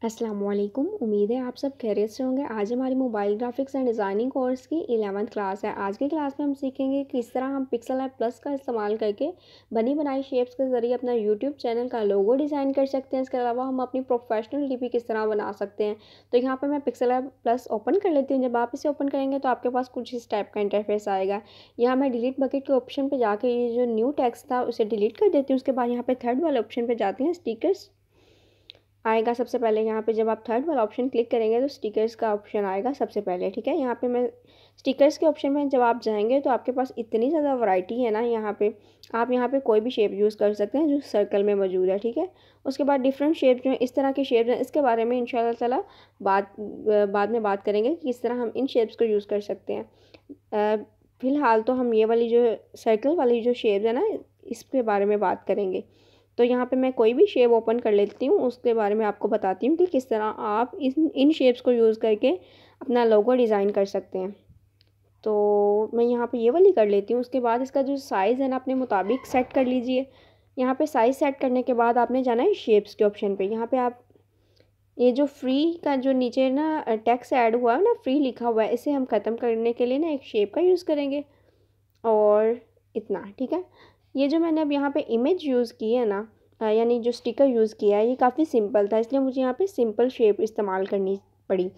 अस्सलामुअलैकुम। उम्मीद है आप सब खैरियत से होंगे। आज हमारी mobile graphics and designing course की 11वीं क्लास है। आज की क्लास में हम सीखेंगे कि किस तरह हम पिक्सल ऐप प्लस का इस्तेमाल करके बनी बनाई शेप्स के ज़रिए अपना यूट्यूब चैनल का लोगो डिज़ाइन कर सकते हैं। इसके अलावा हम अपनी प्रोफेशनल डीपी किस तरह बना सकते हैं। तो यहाँ पर मैं पिक्सल ऐप प्लस ओपन कर लेती हूँ। जब आप इसे ओपन करेंगे तो आपके पास कुछ इस टाइप का इंटरफेस आएगा। यहाँ मैं डिलीट बकेट के ऑप्शन पर जाकर ये जो न्यू टेक्स्ट था उसे डिलीट कर देती हूँ। उसके बाद यहाँ पर थर्ड वाले ऑप्शन पर जाती हैं, स्टिकर्स आएगा सबसे पहले। यहाँ पे जब आप थर्ड वाला ऑप्शन क्लिक करेंगे तो स्टिकर्स का ऑप्शन आएगा सबसे पहले। ठीक है, यहाँ पे मैं स्टिकर्स के ऑप्शन में जब आप जाएंगे तो आपके पास इतनी ज़्यादा वैरायटी है ना। यहाँ पे आप यहाँ पे कोई भी शेप यूज़ कर सकते हैं जो सर्कल में मौजूद है। ठीक है, उसके बाद डिफरेंट शेप जो है, इस तरह के शेप हैं, इसके बारे में इंशाल्लाह ताला बाद में बात करेंगे कि किस तरह हम इन शेप्स को यूज़ कर सकते हैं। फ़िलहाल तो हम ये वाली जो सर्कल वाली जो शेप है ना, इसके बारे में बात करेंगे। तो यहाँ पे मैं कोई भी शेप ओपन कर लेती हूँ, उसके बारे में आपको बताती हूँ कि किस तरह आप इन शेप्स को यूज़ करके अपना लोगो डिज़ाइन कर सकते हैं। तो मैं यहाँ पे ये वाली कर लेती हूँ। उसके बाद इसका जो साइज़ है ना, अपने मुताबिक सेट कर लीजिए। यहाँ पे साइज़ सेट करने के बाद आपने जाना है शेप्स के ऑप्शन पे। यहाँ पे आप ये जो फ्री का जो नीचे ना टेक्स्ट ऐड हुआ है ना, फ्री लिखा हुआ है, इसे हम ख़त्म करने के लिए ना एक शेप का यूज़ करेंगे। और इतना ठीक है। ये जो मैंने अब यहाँ पे इमेज यूज़ की है ना, यानी जो स्टिकर यूज़ किया है, ये काफ़ी सिंपल था, इसलिए मुझे यहाँ पे सिंपल शेप इस्तेमाल करनी पड़ी।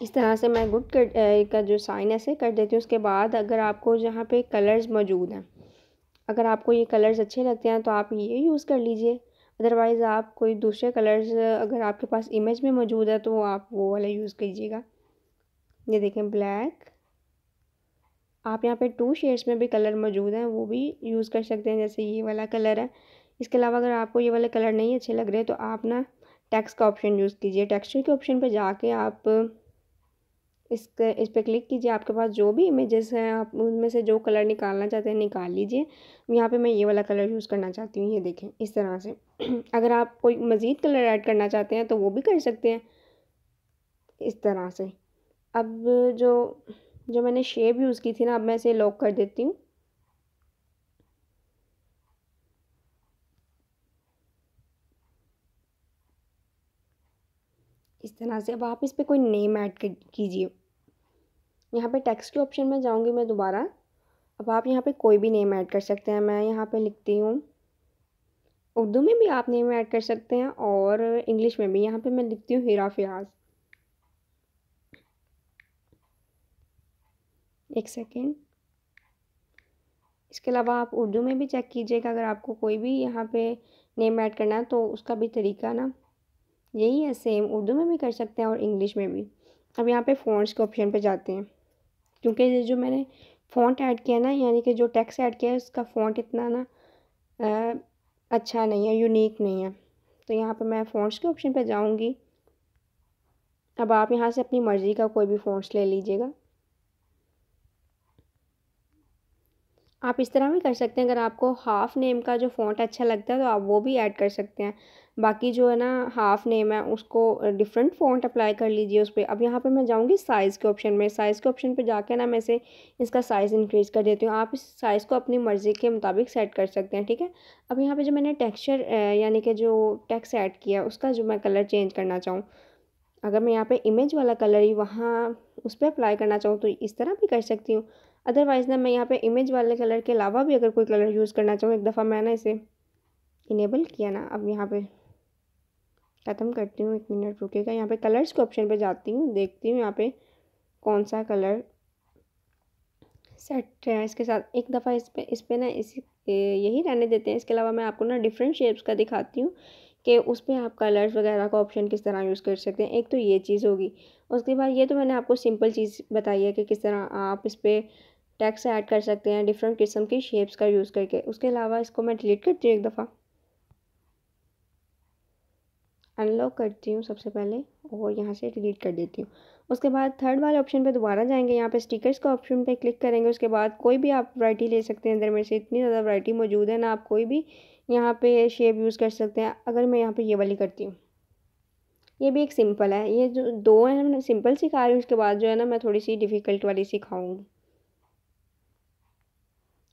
इस तरह से मैं गुड कर का जो साइन ऐसे कर देती हूँ। उसके बाद अगर आपको जहाँ पे कलर्स मौजूद हैं, अगर आपको ये कलर्स अच्छे लगते हैं तो आप ये यूज़ कर लीजिए। अदरवाइज़ आप कोई दूसरे कलर्स अगर आपके पास इमेज में मौजूद है तो आप वो वाला यूज़ कीजिएगा। ये देखें, ब्लैक। आप यहाँ पे 2 शेड्स में भी कलर मौजूद हैं, वो भी यूज़ कर सकते हैं, जैसे ये वाला कलर है। इसके अलावा अगर आपको ये वाले कलर नहीं अच्छे लग रहे तो आप ना टेक्स्ट का ऑप्शन यूज़ कीजिए। टेक्सचर के ऑप्शन पे जाके आप इस पे क्लिक कीजिए। आपके पास जो भी इमेजेस हैं, आप उनमें से जो कलर निकालना चाहते हैं निकाल लीजिए। यहाँ पे मैं ये वाला कलर यूज़ करना चाहती हूँ, ये देखें इस तरह से। अगर आप कोई मज़ीद कलर ऐड करना चाहते हैं तो वो भी कर सकते हैं इस तरह से। अब जो जो मैंने शेप यूज़ की थी ना, अब मैं इसे लॉक कर देती हूँ। इस तरह से अब आप इस पे कोई नेम ऐड कीजिए। यहाँ पे टेक्स्ट के ऑप्शन में जाऊँगी मैं दोबारा। अब आप यहाँ पे कोई भी नेम ऐड कर सकते हैं। मैं यहाँ पे लिखती हूँ, उर्दू में भी आप नेम ऐड कर सकते हैं और इंग्लिश में भी। यहाँ पे मैं लिखती हूँ हिरा फियाज। एक सेकेंड। इसके अलावा आप उर्दू में भी चेक कीजिएगा, अगर आपको कोई भी यहाँ पे नेम ऐड करना है तो उसका भी तरीका ना यही है सेम। उर्दू में भी कर सकते हैं और इंग्लिश में भी। अब यहाँ पे फ़ॉन्ट्स के ऑप्शन पे जाते हैं, क्योंकि ये जो मैंने फ़ॉन्ट ऐड किया ना, यानी कि जो टेक्स्ट ऐड किया है उसका फ़ॉन्ट इतना ना अ, अच्छा नहीं है, यूनिक नहीं है। तो यहाँ पे मैं फ़ॉन्ट्स के ऑप्शन पे जाऊँगी। अब आप यहाँ से अपनी मर्ज़ी का कोई भी फ़ॉन्ट्स ले लीजिएगा। आप इस तरह भी कर सकते हैं, अगर आपको हाफ़ नेम का जो फ़ॉन्ट अच्छा लगता है तो आप वो भी ऐड कर सकते हैं। बाकी जो है ना हाफ़ नेम है उसको डिफरेंट फ़ॉन्ट अप्लाई कर लीजिए उस पे। अब यहाँ पे मैं जाऊँगी साइज़ के ऑप्शन में। साइज़ के ऑप्शन पे जाके ना मैं इसे इसका साइज़ इंक्रीज़ कर देती हूँ। आप इस साइज़ को अपनी मर्ज़ी के मुताबिक सेट कर सकते हैं। ठीक है, अब यहाँ पे जो मैंने टेक्सचर यानी कि जो टेक्स्ट ऐड किया उसका जो मैं कलर चेंज करना चाहूँ, अगर मैं यहाँ पे इमेज वाला कलर ही वहाँ उस पर अप्लाई करना चाहूँ तो इस तरह भी कर सकती हूँ। अदरवाइज़ ना मैं यहाँ पे इमेज वाले कलर के अलावा भी अगर कोई कलर यूज़ करना चाहूँ, एक दफ़ा मैं ना इसे इनेबल किया ना, अब यहाँ पे ख़त्म करती हूँ, 1 मिनट रुकेगा। यहाँ पे कलर्स के ऑप्शन पे जाती हूँ, देखती हूँ यहाँ पे कौन सा कलर सेट है इसके साथ। एक दफ़ा इस पे ना यही रहने देते हैं। इसके अलावा मैं आपको ना डिफरेंट शेप्स का दिखाती हूँ कि उस पर आप कलर्स वगैरह का ऑप्शन किस तरह यूज़ कर सकते हैं। एक तो ये चीज़ होगी। उसके बाद ये तो मैंने आपको सिंपल चीज़ बताई है कि किस तरह आप इस पर टेक्स्ट ऐड कर सकते हैं डिफरेंट किस्म की शेप्स का यूज़ करके। उसके अलावा इसको मैं डिलीट करती हूँ, एक दफ़ा अनलॉक करती हूँ सबसे पहले और यहाँ से डिलीट कर देती हूँ। उसके बाद थर्ड वाले ऑप्शन पे दोबारा जाएंगे, यहाँ पे स्टिकर्स का ऑप्शन पे क्लिक करेंगे। उसके बाद कोई भी आप वैरायटी ले सकते हैं, अंदर में से इतनी ज़्यादा वैरायटी मौजूद है ना, आप कोई भी यहाँ पे शेप यूज़ कर सकते हैं। अगर मैं यहाँ पे ये वाली करती हूँ, ये भी एक सिंपल है। ये जो दो है मैं सिंपल सिखा रही हूँ, उसके बाद जो है ना मैं थोड़ी सी डिफ़िकल्ट वाली सिखाऊँगी।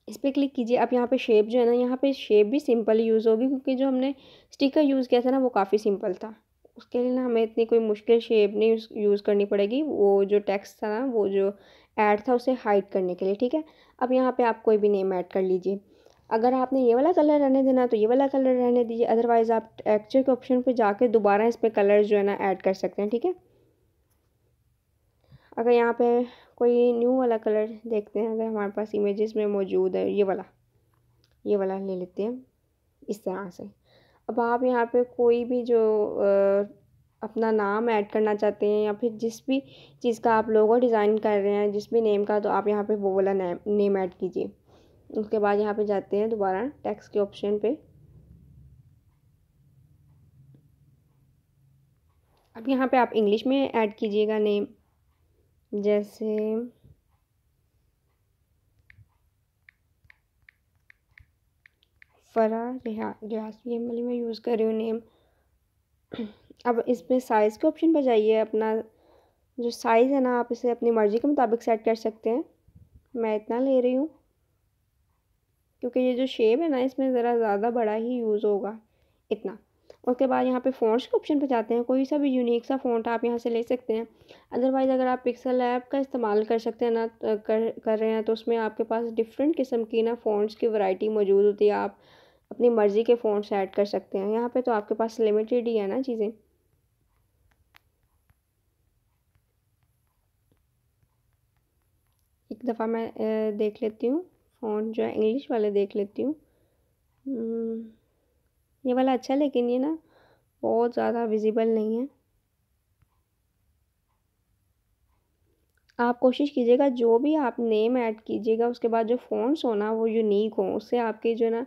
इस पर क्लिक कीजिए। अब यहाँ पे शेप जो है ना, यहाँ पे शेप भी सिंपल यूज़ होगी, क्योंकि जो हमने स्टिकर यूज़ किया था ना वो काफ़ी सिंपल था। उसके लिए ना हमें इतनी कोई मुश्किल शेप नहीं यूज़ करनी पड़ेगी, वो जो टेक्स्ट था ना, वो जो ऐड था उसे हाइड करने के लिए, ठीक है। अब यहाँ पे आप कोई भी नेम ऐड कर लीजिए। अगर आपने ये वाला कलर रहने देना तो ये वाला कलर रहने दीजिए, अदरवाइज़ आप टेक्सचर के ऑप्शन पे जाके दोबारा इस पर कलर जो है ना ऐड कर सकते हैं, ठीक है। अगर यहाँ पे कोई न्यू वाला कलर देखते हैं, अगर हमारे पास इमेजेस में मौजूद है, ये वाला ले लेते हैं इस तरह से। अब आप यहाँ पे कोई भी जो अपना नाम ऐड करना चाहते हैं या फिर जिस भी चीज़ का आप लोगो डिज़ाइन कर रहे हैं, जिस भी नेम का, तो आप यहाँ पे वो वाला नेम ऐड कीजिए। उसके बाद यहाँ पे जाते हैं दोबारा टेक्स्ट के ऑप्शन पे। अब यहाँ पे आप इंग्लिश में ऐड कीजिएगा नेम, जैसे फरा रियाज, ये वाली मैं यूज़ कर रही हूँ नेम। अब इसमें साइज़ के ऑप्शन पर जाइए, अपना जो साइज़ है ना आप इसे अपनी मर्ज़ी के मुताबिक सेट कर सकते हैं। मैं इतना ले रही हूँ क्योंकि ये जो शेप है ना इसमें ज़रा ज़्यादा बड़ा ही यूज़ होगा, इतना। उसके बाद यहाँ पे फ़ॉन्ट्स के ऑप्शन पे जाते हैं, कोई सा भी यूनिक सा फ़ॉन्ट आप यहाँ से ले सकते हैं। अदरवाइज़ अगर आप पिक्सल ऐप का इस्तेमाल कर सकते हैं ना, कर रहे हैं, तो उसमें आपके पास डिफरेंट किस्म की ना फ़ॉन्ट्स की वैरायटी मौजूद होती है। आप अपनी मर्ज़ी के फ़ॉन्ट्स ऐड कर सकते हैं। यहाँ पे तो आपके पास लिमिटेड ही है ना चीज़ें। एक दफ़ा मैं देख लेती हूँ, फ़ॉन्ट जो है इंग्लिश वाले देख लेती हूँ। ये वाला अच्छा, लेकिन ये ना बहुत ज़्यादा विजिबल नहीं है। आप कोशिश कीजिएगा जो भी आप नेम ऐड कीजिएगा उसके बाद जो फ़ॉन्ट्स हो ना वो यूनिक हो, उससे आपकी जो है ना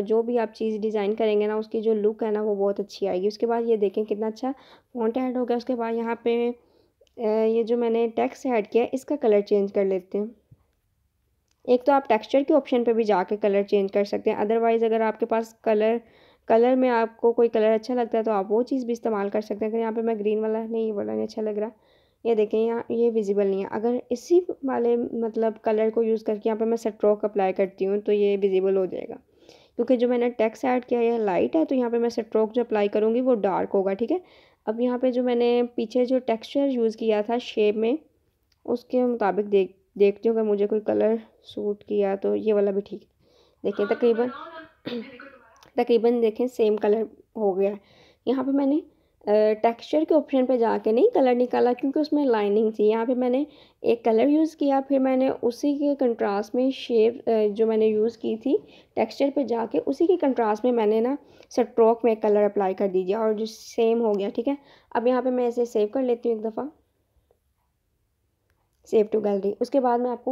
जो भी आप चीज़ डिज़ाइन करेंगे ना उसकी जो लुक है ना वो बहुत अच्छी आएगी। उसके बाद ये देखें कितना अच्छा फ़ॉन्ट ऐड हो गया। उसके बाद यहाँ पे ये जो मैंने टेक्स्ट ऐड किया है इसका कलर चेंज कर लेते हैं। एक तो आप टेक्सचर के ऑप्शन पे भी जाके कलर चेंज कर सकते हैं, अदरवाइज़ अगर आपके पास कलर में आपको कोई कलर अच्छा लगता है तो आप वो चीज़ भी इस्तेमाल कर सकते हैं। अगर यहाँ पे मैं ग्रीन वाला, नहीं, ये वाला नहीं अच्छा लग रहा, ये देखें यहाँ ये विजिबल नहीं है। अगर इसी वाले मतलब कलर को यूज़ करके यहाँ पे मैं स्ट्रोक अप्लाई करती हूँ तो ये विजिबल हो जाएगा, क्योंकि जो मैंने टेक्स्ट ऐड किया है लाइट है, तो यहाँ पे मैं स्ट्रोक जो अप्लाई करूँगी वो डार्क होगा, ठीक है। अब यहाँ पे जो मैंने पीछे जो टेक्सचर यूज़ किया था शेप में, उसके मुताबिक देखती हूँ अगर मुझे कोई कलर सूट किया तो ये वाला भी ठीक है। देखिए तकरीबन तकरीबन देखें सेम कलर हो गया है। यहाँ पे मैंने टेक्सचर के ऑप्शन पे जाके नहीं कलर निकाला क्योंकि उसमें लाइनिंग थी। यहाँ पे मैंने एक कलर यूज़ किया, फिर मैंने उसी के कंट्रास्ट में शेप जो मैंने यूज़ की थी टेक्सचर पे जाके उसी के कंट्रास्ट में मैंने ना स्ट्रोक में कलर अप्लाई कर दीजिए और जो सेम हो गया, ठीक है। अब यहाँ पे मैं इसे सेव कर लेती हूँ एक दफ़ा, सेव टू गैलरी। उसके बाद मैं आपको